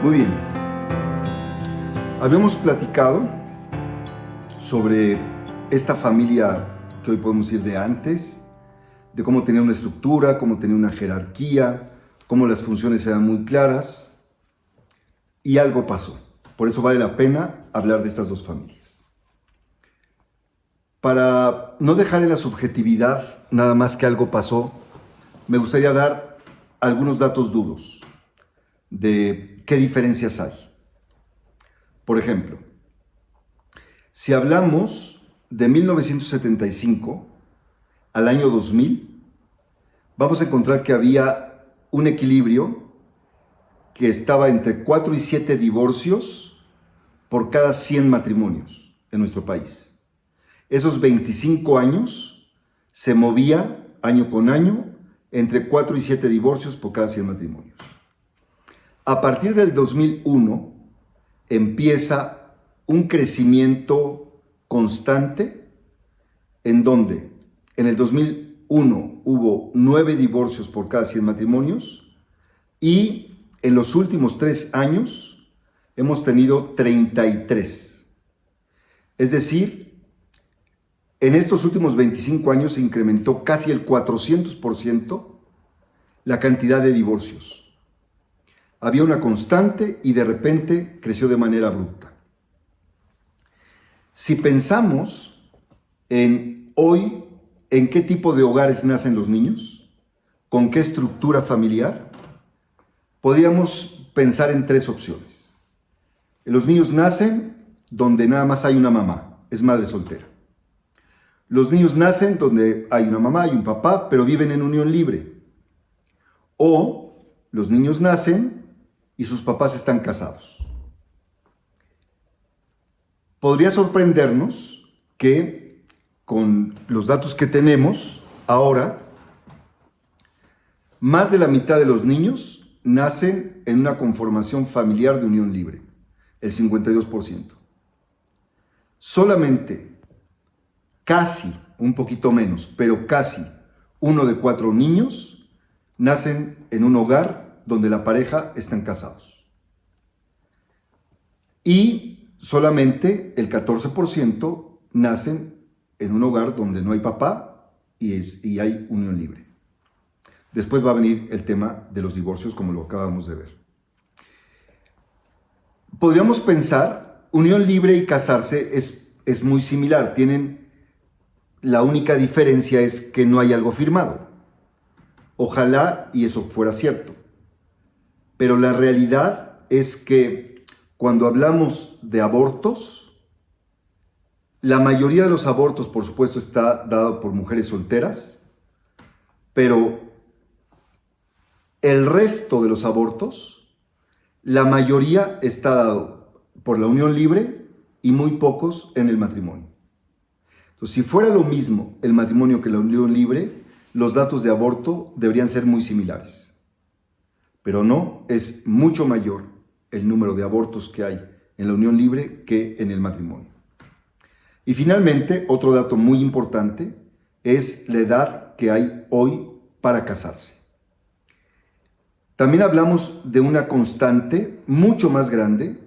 Muy bien. Habíamos platicado sobre esta familia que hoy podemos decir de antes, de cómo tenía una estructura, cómo tenía una jerarquía, cómo las funciones eran muy claras, y algo pasó. Por eso vale la pena hablar de estas dos familias. Para no dejar en la subjetividad nada más que algo pasó, me gustaría dar algunos datos duros de qué diferencias hay. Por ejemplo, si hablamos de 1975 al año 2000, vamos a encontrar que había un equilibrio que estaba entre 4 y 7 divorcios por cada 100 matrimonios en nuestro país. Esos 25 años se movía año con año entre 4 y 7 divorcios por cada 100 matrimonios. A partir del 2001 empieza un crecimiento constante en donde en el 2001 hubo 9 divorcios por cada 100 matrimonios y en los últimos 3 años hemos tenido 33. Es decir, en estos últimos 25 años se incrementó casi el 400% la cantidad de divorcios. Había una constante y de repente creció de manera abrupta. Si pensamos en hoy, en qué tipo de hogares nacen los niños, con qué estructura familiar, podríamos pensar en 3 opciones. Los niños nacen donde nada más hay una mamá, es madre soltera. Los niños nacen donde hay una mamá y un papá, pero viven en unión libre. O los niños nacen y sus papás están casados. Podría sorprendernos que con los datos que tenemos ahora, más de la mitad de los niños nacen en una conformación familiar de unión libre, el 52%. Solamente, casi, un poquito menos, pero casi 1 de 4 niños nacen en un hogar donde la pareja están casados. Y solamente el 14% nacen en un hogar donde no hay papá y hay unión libre. Después va a venir el tema de los divorcios, como lo acabamos de ver. Podríamos pensar, unión libre y casarse es muy similar. La única diferencia es que no hay algo firmado. Ojalá y eso fuera cierto. Pero la realidad es que cuando hablamos de abortos, la mayoría de los abortos, por supuesto, está dado por mujeres solteras, pero el resto de los abortos, la mayoría está dado por la unión libre y muy pocos en el matrimonio. Entonces, si fuera lo mismo el matrimonio que la unión libre, los datos de aborto deberían ser muy similares. Pero no, es mucho mayor el número de abortos que hay en la unión libre que en el matrimonio. Y finalmente, otro dato muy importante es la edad que hay hoy para casarse. También hablamos de una constante mucho más grande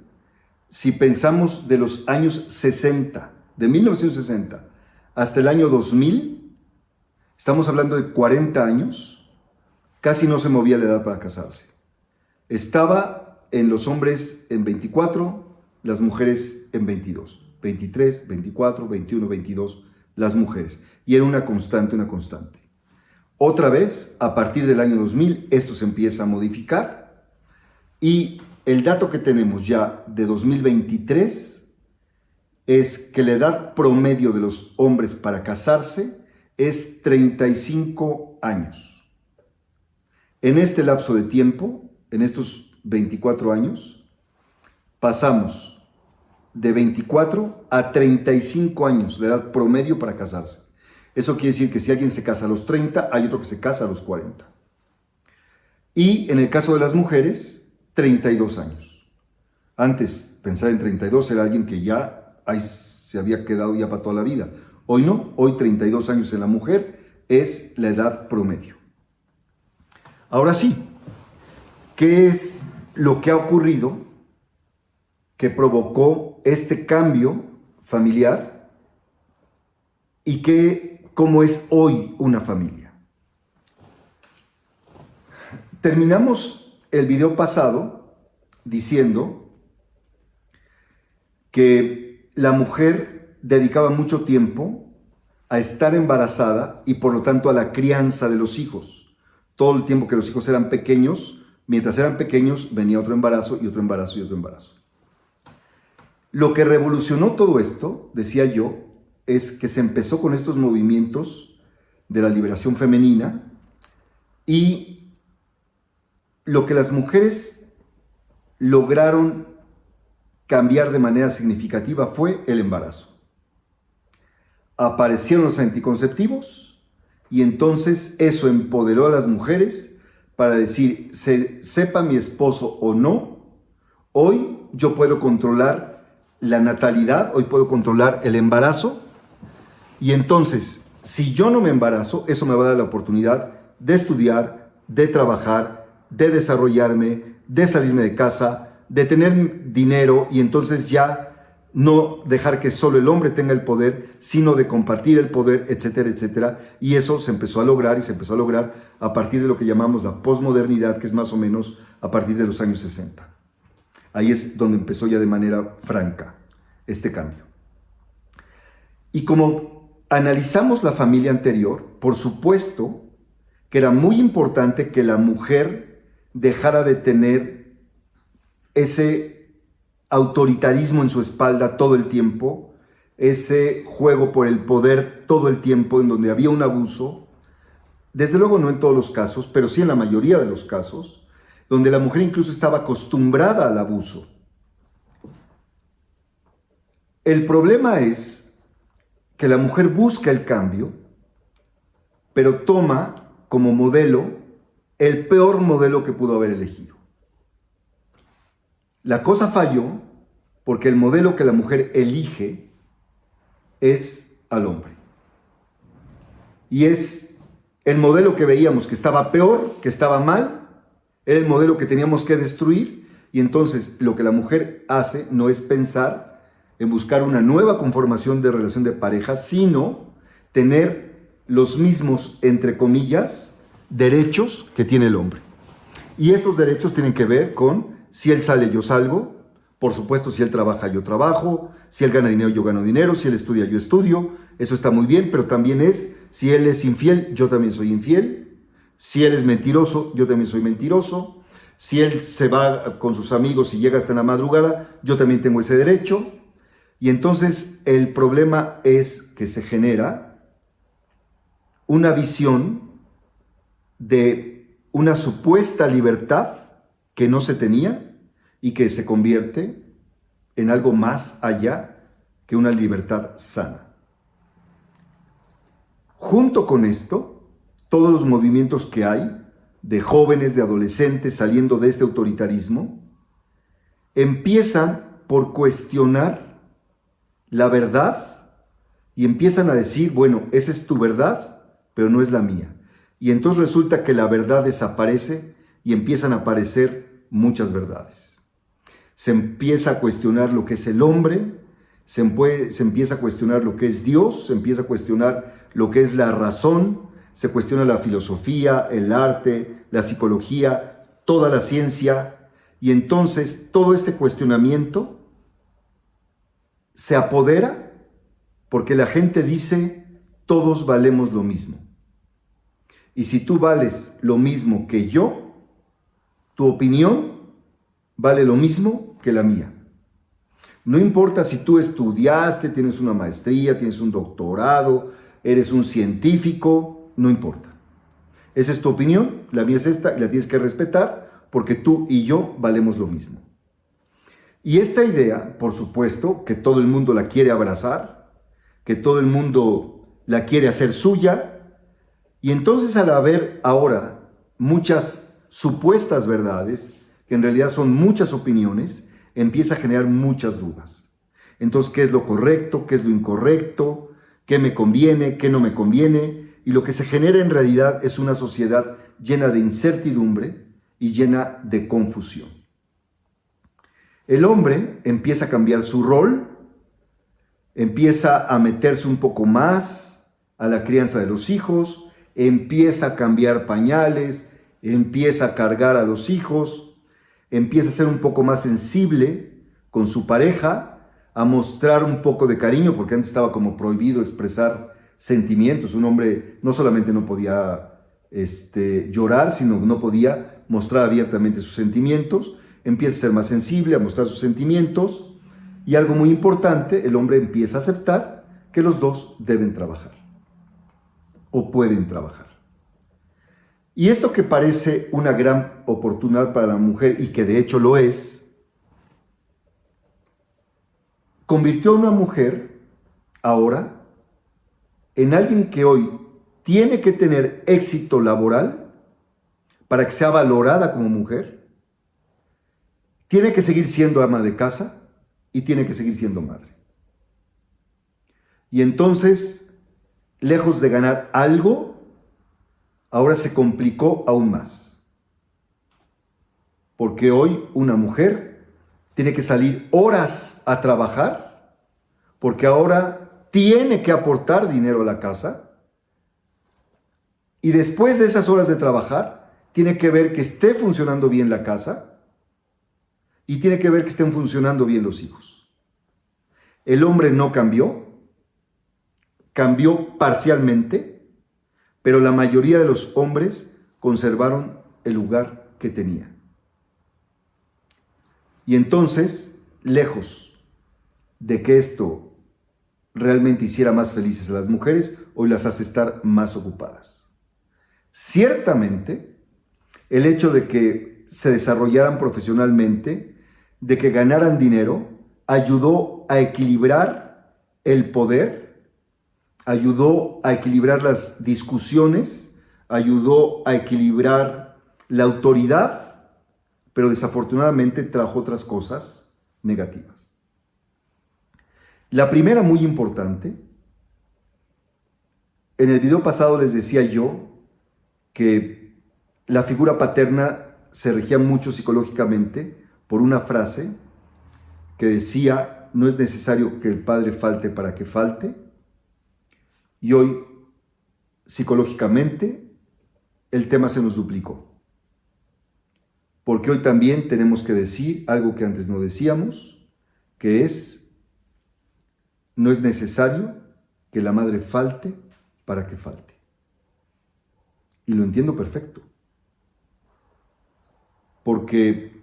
si pensamos de los años 60, de 1960 hasta el año 2000, estamos hablando de 40 años, casi no se movía la edad para casarse. Estaba en los hombres en 24, las mujeres en 22. 23, 24, 21, 22, las mujeres. Y era una constante. Otra vez, a partir del año 2000, esto se empieza a modificar. Y el dato que tenemos ya de 2023 es que la edad promedio de los hombres para casarse es 35 años. En este lapso de tiempo, en estos 24 años, pasamos de 24 a 35 años de edad promedio para casarse. Eso quiere decir que si alguien se casa a los 30, hay otro que se casa a los 40. Y en el caso de las mujeres, 32 años. Antes, pensar en 32 era alguien que ya se había quedado ya para toda la vida. Hoy no, hoy 32 años en la mujer es la edad promedio. Ahora sí, ¿qué es lo que ha ocurrido que provocó este cambio familiar y cómo es hoy una familia. Terminamos el video pasado diciendo que la mujer dedicaba mucho tiempo a estar embarazada y por lo tanto a la crianza de los hijos. Todo el tiempo que los hijos eran pequeños, mientras eran pequeños venía otro embarazo y otro embarazo y otro embarazo. Lo que revolucionó todo esto, decía yo, es que se empezó con estos movimientos de la liberación femenina y lo que las mujeres lograron cambiar de manera significativa fue el embarazo. Aparecieron los anticonceptivos y entonces eso empoderó a las mujeres para decir, sepa mi esposo o no, hoy yo puedo controlar la natalidad, hoy puedo controlar el embarazo y entonces, si yo no me embarazo, eso me va a dar la oportunidad de estudiar, de trabajar, de desarrollarme, de salirme de casa, de tener dinero y entonces ya no dejar que solo el hombre tenga el poder, sino de compartir el poder, etcétera, etcétera. Y eso se empezó a lograr y se empezó a lograr a partir de lo que llamamos la posmodernidad, que es más o menos a partir de los años 60. Ahí es donde empezó ya de manera franca este cambio. Y como analizamos la familia anterior, por supuesto que era muy importante que la mujer dejara de tener ese autoritarismo en su espalda todo el tiempo, ese juego por el poder todo el tiempo en donde había un abuso, desde luego no en todos los casos, pero sí en la mayoría de los casos, donde la mujer incluso estaba acostumbrada al abuso. El problema es que la mujer busca el cambio, pero toma como modelo el peor modelo que pudo haber elegido. La cosa falló porque el modelo que la mujer elige es al hombre. Y es el modelo que veíamos que estaba peor, que estaba mal, era el modelo que teníamos que destruir, y entonces lo que la mujer hace no es pensar en buscar una nueva conformación de relación de pareja, sino tener los mismos, entre comillas, derechos que tiene el hombre. Y estos derechos tienen que ver con si él sale, yo salgo, por supuesto, si él trabaja, yo trabajo, si él gana dinero, yo gano dinero, si él estudia, yo estudio, eso está muy bien, pero también es, si él es infiel, yo también soy infiel. Si él es mentiroso, yo también soy mentiroso. Si él se va con sus amigos y llega hasta la madrugada, yo también tengo ese derecho. Y entonces el problema es que se genera una visión de una supuesta libertad que no se tenía y que se convierte en algo más allá que una libertad sana. Junto con esto, todos los movimientos que hay de jóvenes, de adolescentes saliendo de este autoritarismo, empiezan por cuestionar la verdad y empiezan a decir, bueno, esa es tu verdad, pero no es la mía. Y entonces resulta que la verdad desaparece y empiezan a aparecer muchas verdades. Se empieza a cuestionar lo que es el hombre, se empieza a cuestionar lo que es Dios, se empieza a cuestionar lo que es la razón, se cuestiona la filosofía, el arte, la psicología, toda la ciencia, y entonces todo este cuestionamiento se apodera porque la gente dice, todos valemos lo mismo. Y si tú vales lo mismo que yo, tu opinión vale lo mismo que la mía. No importa si tú estudiaste, tienes una maestría, tienes un doctorado, eres un científico, no importa. Esa es tu opinión, la mía es esta y la tienes que respetar porque tú y yo valemos lo mismo. Y esta idea, por supuesto, que todo el mundo la quiere abrazar, que todo el mundo la quiere hacer suya, y entonces al haber ahora muchas supuestas verdades, que en realidad son muchas opiniones, empieza a generar muchas dudas. Entonces, ¿qué es lo correcto? ¿Qué es lo incorrecto? ¿Qué me conviene? ¿Qué no me conviene? Y lo que se genera en realidad es una sociedad llena de incertidumbre y llena de confusión. El hombre empieza a cambiar su rol, empieza a meterse un poco más a la crianza de los hijos, empieza a cambiar pañales, empieza a cargar a los hijos, empieza a ser un poco más sensible con su pareja, a mostrar un poco de cariño, porque antes estaba como prohibido expresar sentimientos. Un hombre no solamente no podía llorar, sino no podía mostrar abiertamente sus sentimientos. Empieza a ser más sensible, a mostrar sus sentimientos, y algo muy importante, el hombre empieza a aceptar que los dos deben trabajar o pueden trabajar. Y esto que parece una gran oportunidad para la mujer, y que de hecho lo es, convirtió a una mujer ahora en alguien que hoy tiene que tener éxito laboral para que sea valorada como mujer, tiene que seguir siendo ama de casa y tiene que seguir siendo madre. Y entonces, lejos de ganar algo, ahora se complicó aún más. Porque hoy una mujer tiene que salir horas a trabajar, porque ahora tiene que aportar dinero a la casa, y después de esas horas de trabajar, tiene que ver que esté funcionando bien la casa, y tiene que ver que estén funcionando bien los hijos. El hombre no cambió parcialmente, pero la mayoría de los hombres conservaron el lugar que tenían. Y entonces, lejos de que esto realmente hiciera más felices a las mujeres, hoy las hace estar más ocupadas. Ciertamente, el hecho de que se desarrollaran profesionalmente, de que ganaran dinero, ayudó a equilibrar el poder, ayudó a equilibrar las discusiones, ayudó a equilibrar la autoridad, pero desafortunadamente trajo otras cosas negativas. La primera, muy importante, en el video pasado les decía yo que la figura paterna se regía mucho psicológicamente por una frase que decía: no es necesario que el padre falte para que falte. Y hoy, psicológicamente, el tema se nos duplicó. Porque hoy también tenemos que decir algo que antes no decíamos, que es: no es necesario que la madre falte para que falte. Y lo entiendo perfecto. Porque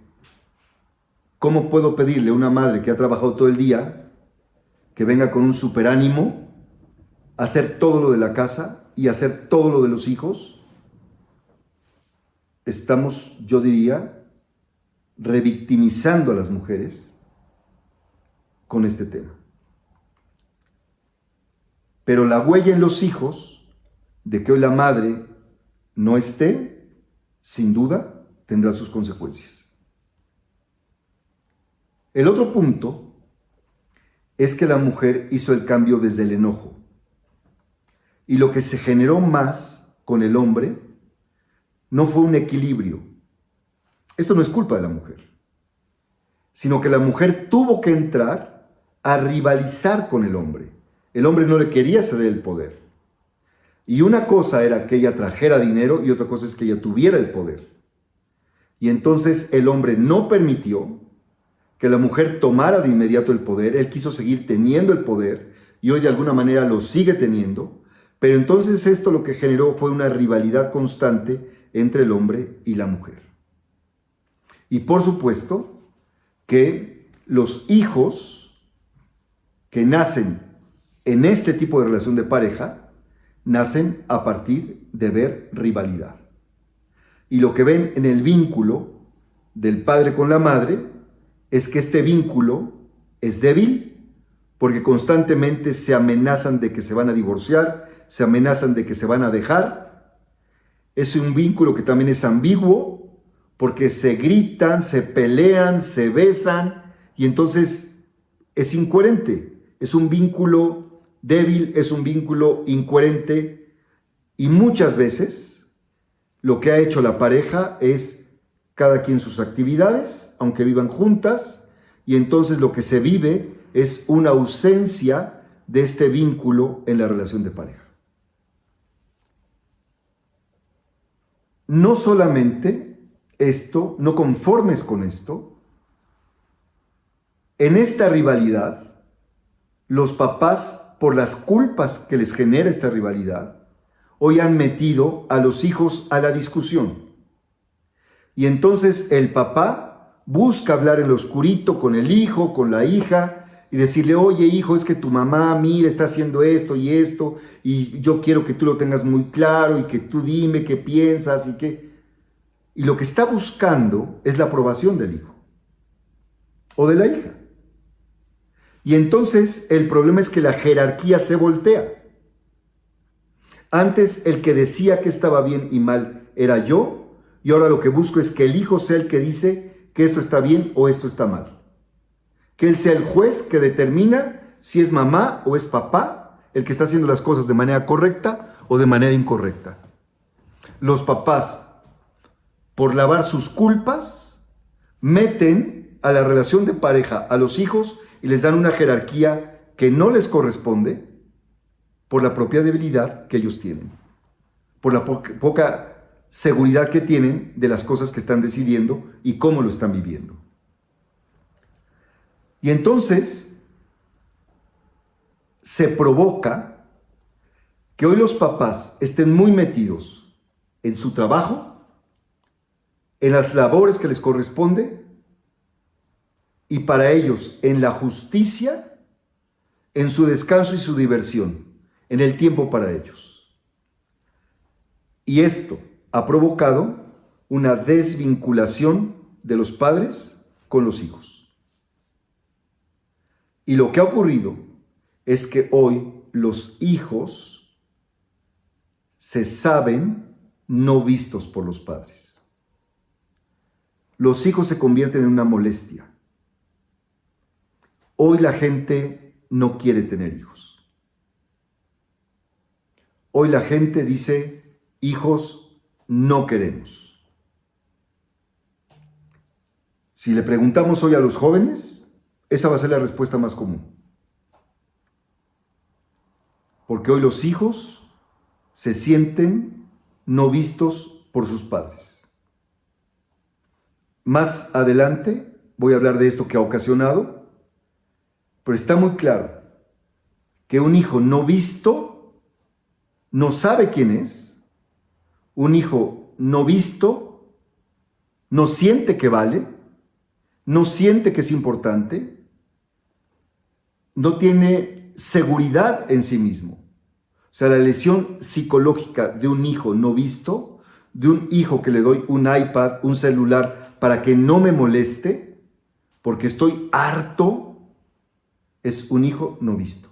¿cómo puedo pedirle a una madre que ha trabajado todo el día que venga con un superánimo a hacer todo lo de la casa y hacer todo lo de los hijos? Estamos, yo diría, revictimizando a las mujeres con este tema. Pero la huella en los hijos de que hoy la madre no esté, sin duda, tendrá sus consecuencias. El otro punto es que la mujer hizo el cambio desde el enojo. Y lo que se generó más con el hombre no fue un equilibrio. Esto no es culpa de la mujer, sino que la mujer tuvo que entrar a rivalizar con el hombre. El hombre no le quería ceder el poder. Y una cosa era que ella trajera dinero y otra cosa es que ella tuviera el poder. Y entonces el hombre no permitió que la mujer tomara de inmediato el poder. Él quiso seguir teniendo el poder y hoy de alguna manera lo sigue teniendo. Pero entonces esto lo que generó fue una rivalidad constante entre el hombre y la mujer. Y por supuesto que los hijos que nacen en este tipo de relación de pareja nacen a partir de ver rivalidad. Y lo que ven en el vínculo del padre con la madre es que este vínculo es débil porque constantemente se amenazan de que se van a divorciar, se amenazan de que se van a dejar. Es un vínculo que también es ambiguo porque se gritan, se pelean, se besan y entonces es incoherente. Es un vínculo débil, es un vínculo incoherente y muchas veces lo que ha hecho la pareja es cada quien sus actividades, aunque vivan juntas, y entonces lo que se vive es una ausencia de este vínculo en la relación de pareja. No solamente esto, no conformes con esto, en esta rivalidad, los papás, por las culpas que les genera esta rivalidad, hoy han metido a los hijos a la discusión. Y entonces el papá busca hablar en lo oscurito con el hijo, con la hija, y decirle, oye hijo, es que tu mamá, mira, está haciendo esto, y yo quiero que tú lo tengas muy claro, y que tú dime qué piensas, y lo que está buscando es la aprobación del hijo, o de la hija. Y entonces el problema es que la jerarquía se voltea. Antes el que decía que estaba bien y mal era yo, y ahora lo que busco es que el hijo sea el que dice que esto está bien o esto está mal. Que él sea el juez que determina si es mamá o es papá el que está haciendo las cosas de manera correcta o de manera incorrecta. Los papás, por lavar sus culpas, meten a la relación de pareja a los hijos y les dan una jerarquía que no les corresponde por la propia debilidad que ellos tienen, por la poca seguridad que tienen de las cosas que están decidiendo y cómo lo están viviendo. Y entonces se provoca que hoy los papás estén muy metidos en su trabajo, en las labores que les corresponde, y para ellos en la justicia, en su descanso y su diversión, en el tiempo para ellos. Y esto ha provocado una desvinculación de los padres con los hijos. Y lo que ha ocurrido es que hoy los hijos se saben no vistos por los padres. Los hijos se convierten en una molestia. Hoy la gente no quiere tener hijos. Hoy la gente dice, hijos no queremos. Si le preguntamos hoy a los jóvenes, esa va a ser la respuesta más común. Porque hoy los hijos se sienten no vistos por sus padres. Más adelante voy a hablar de esto que ha ocasionado, pero está muy claro que un hijo no visto no sabe quién es. Un hijo no visto no siente que vale, no siente que es importante, no tiene seguridad en sí mismo. O sea, la lesión psicológica de un hijo no visto, de un hijo que le doy un iPad, un celular para que no me moleste, porque estoy harto, es un hijo no visto.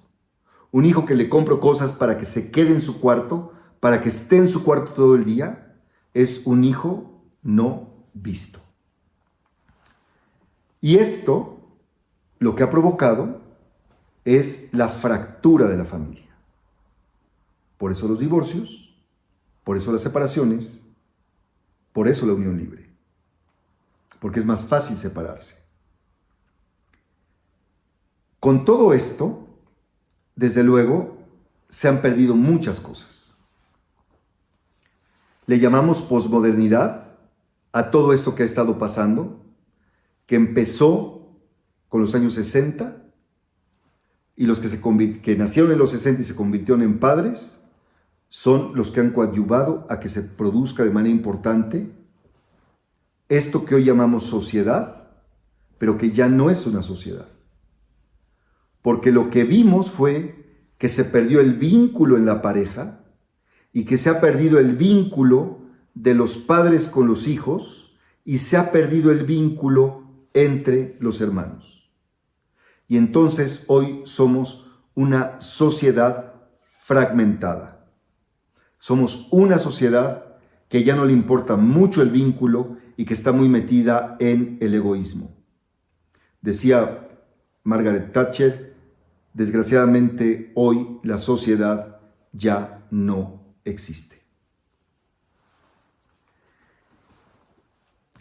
Un hijo que le compro cosas para que se quede en su cuarto, para que esté en su cuarto todo el día, es un hijo no visto. Y esto lo que ha provocado es la fractura de la familia. Por eso los divorcios, por eso las separaciones, por eso la unión libre. Porque es más fácil separarse. Con todo esto, desde luego, se han perdido muchas cosas. Le llamamos posmodernidad a todo esto que ha estado pasando, que empezó con los años 60, y los que nacieron en los 60 y se convirtieron en padres, son los que han coadyuvado a que se produzca de manera importante esto que hoy llamamos sociedad, pero que ya no es una sociedad. Porque lo que vimos fue que se perdió el vínculo en la pareja y que se ha perdido el vínculo de los padres con los hijos y se ha perdido el vínculo entre los hermanos. Y entonces hoy somos una sociedad fragmentada. Somos una sociedad que ya no le importa mucho el vínculo y que está muy metida en el egoísmo. Decía Margaret Thatcher, desgraciadamente hoy la sociedad ya no existe.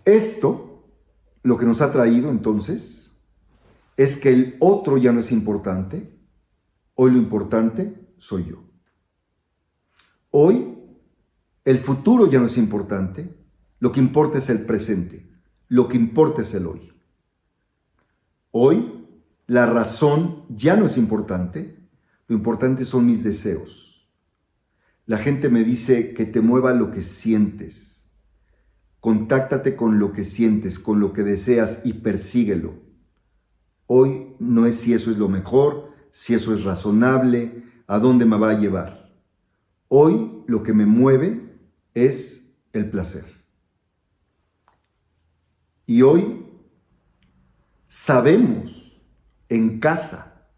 Esto lo que nos ha traído entonces es que el otro ya no es importante. Hoy lo importante soy yo. Hoy el futuro ya no es importante. Lo que importa es el presente. Lo que importa es el hoy. Hoy la razón ya no es importante. Lo importante son mis deseos. La gente me dice que te mueva lo que sientes. Contáctate con lo que sientes, con lo que deseas y persíguelo. Hoy no es si eso es lo mejor, si eso es razonable, a dónde me va a llevar. Hoy lo que me mueve es el placer. Y hoy sabemos en casa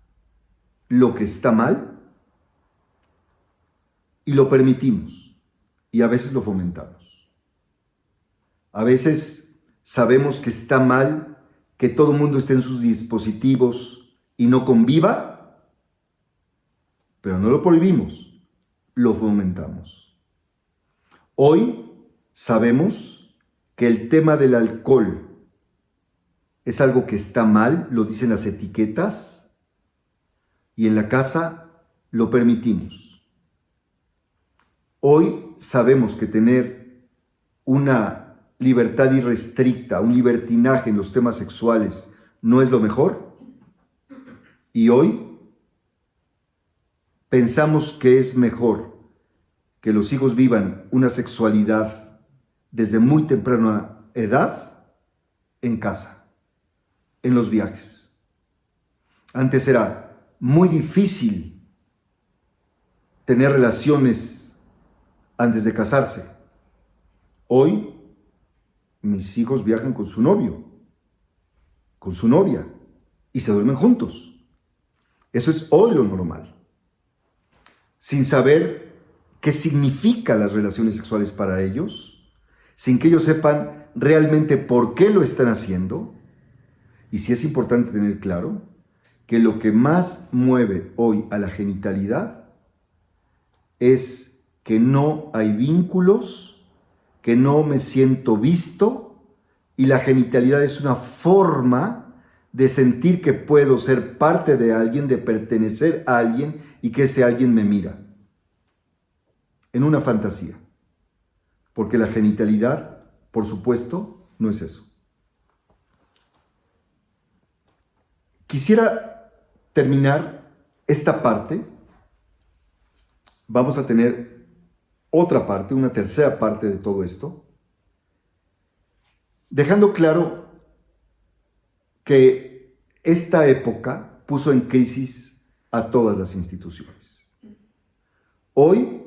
lo que está mal y lo permitimos y a veces lo fomentamos. A veces sabemos que está mal que todo el mundo esté en sus dispositivos y no conviva, pero no lo prohibimos, lo fomentamos. Hoy sabemos que el tema del alcohol es algo que está mal, lo dicen las etiquetas, y en la casa lo permitimos. Hoy sabemos que tener una libertad irrestricta, un libertinaje en los temas sexuales no es lo mejor, y hoy pensamos que es mejor que los hijos vivan una sexualidad desde muy temprana edad en casa, en los viajes. Antes era muy difícil tener relaciones antes de casarse. Hoy mis hijos viajan con su novio, con su novia, y se duermen juntos. Eso es hoy lo normal. Sin saber qué significan las relaciones sexuales para ellos, sin que ellos sepan realmente por qué lo están haciendo. Y sí es importante tener claro que lo que más mueve hoy a la genitalidad es que no hay vínculos, que no me siento visto, y la genitalidad es una forma de sentir que puedo ser parte de alguien, de pertenecer a alguien y que ese alguien me mira. En una fantasía. Porque la genitalidad, por supuesto, no es eso. Quisiera terminar esta parte. Vamos a tener otra parte, una tercera parte de todo esto, dejando claro que esta época puso en crisis a todas las instituciones. Hoy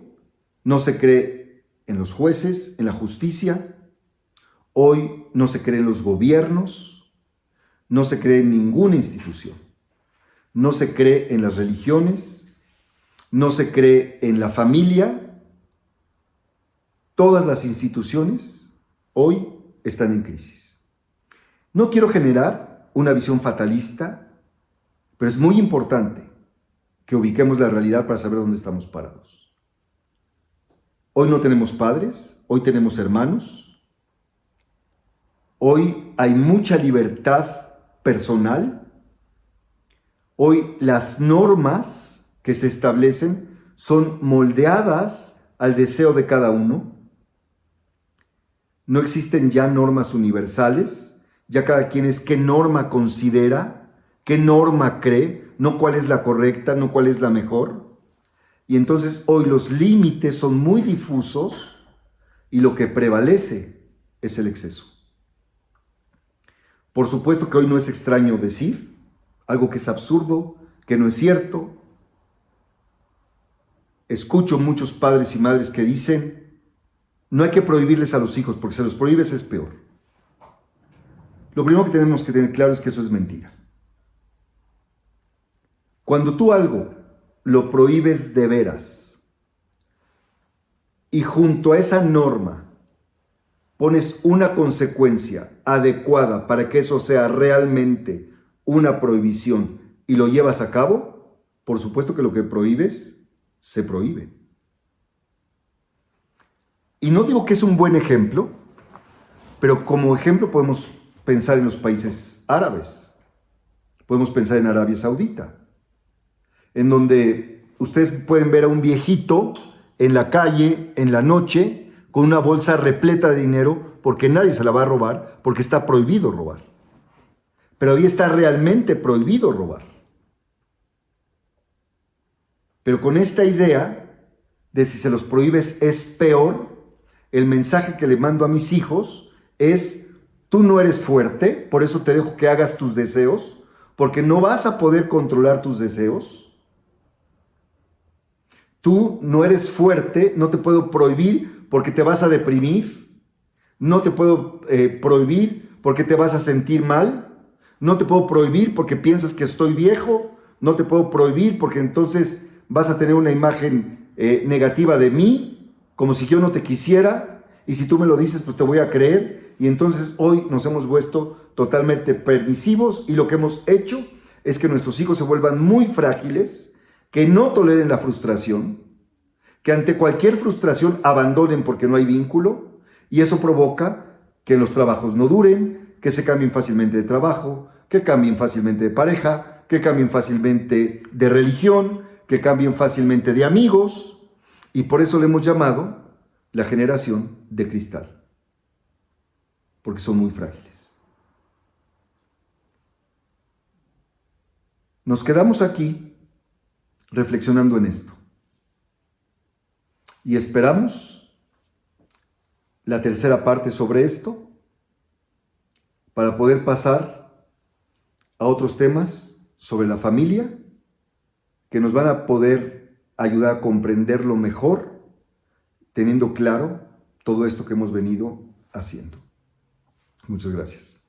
no se cree en los jueces, en la justicia. Hoy no se cree en los gobiernos. No se cree en ninguna institución. No se cree en las religiones. No se cree en la familia. Todas las instituciones hoy están en crisis. No quiero generar una visión fatalista, pero es muy importante que ubiquemos la realidad para saber dónde estamos parados. Hoy no tenemos padres, hoy tenemos hermanos. Hoy hay mucha libertad personal. Hoy las normas que se establecen son moldeadas al deseo de cada uno. No existen ya normas universales, ya cada quien es qué norma considera, qué norma cree, no cuál es la correcta, no cuál es la mejor. Y entonces hoy los límites son muy difusos y lo que prevalece es el exceso. Por supuesto que hoy no es extraño decir algo que es absurdo, que no es cierto. Escucho muchos padres y madres que dicen: no hay que prohibirles a los hijos, porque si los prohíbes es peor. Lo primero que tenemos que tener claro es que eso es mentira. Cuando tú algo lo prohíbes de veras y junto a esa norma pones una consecuencia adecuada para que eso sea realmente una prohibición y lo llevas a cabo, por supuesto que lo que prohíbes se prohíbe. Y no digo que es un buen ejemplo, pero como ejemplo podemos pensar en los países árabes. Podemos pensar en Arabia Saudita, en donde ustedes pueden ver a un viejito en la calle, en la noche, con una bolsa repleta de dinero, porque nadie se la va a robar, porque está prohibido robar. Pero ahí está realmente prohibido robar. Pero con esta idea de si se los prohíbes es peor, el mensaje que le mando a mis hijos es: tú no eres fuerte, por eso te dejo que hagas tus deseos, porque no vas a poder controlar tus deseos. Tú no eres fuerte, no te puedo prohibir porque te vas a deprimir. No te puedo prohibir porque te vas a sentir mal. No te puedo prohibir porque piensas que estoy viejo. No te puedo prohibir porque entonces vas a tener una imagen negativa de mí, como si yo no te quisiera. Y si tú me lo dices, pues te voy a creer. Y entonces hoy nos hemos vuelto totalmente permisivos y lo que hemos hecho es que nuestros hijos se vuelvan muy frágiles, que no toleren la frustración, que ante cualquier frustración abandonen porque no hay vínculo, y eso provoca que los trabajos no duren, que se cambien fácilmente de trabajo, que cambien fácilmente de pareja, que cambien fácilmente de religión, que cambien fácilmente de amigos, y por eso le hemos llamado la generación de cristal, porque son muy frágiles. Nos quedamos aquí reflexionando en esto y esperamos la tercera parte sobre esto para poder pasar a otros temas sobre la familia que nos van a poder ayudar a comprenderlo mejor, teniendo claro todo esto que hemos venido haciendo. Muchas gracias.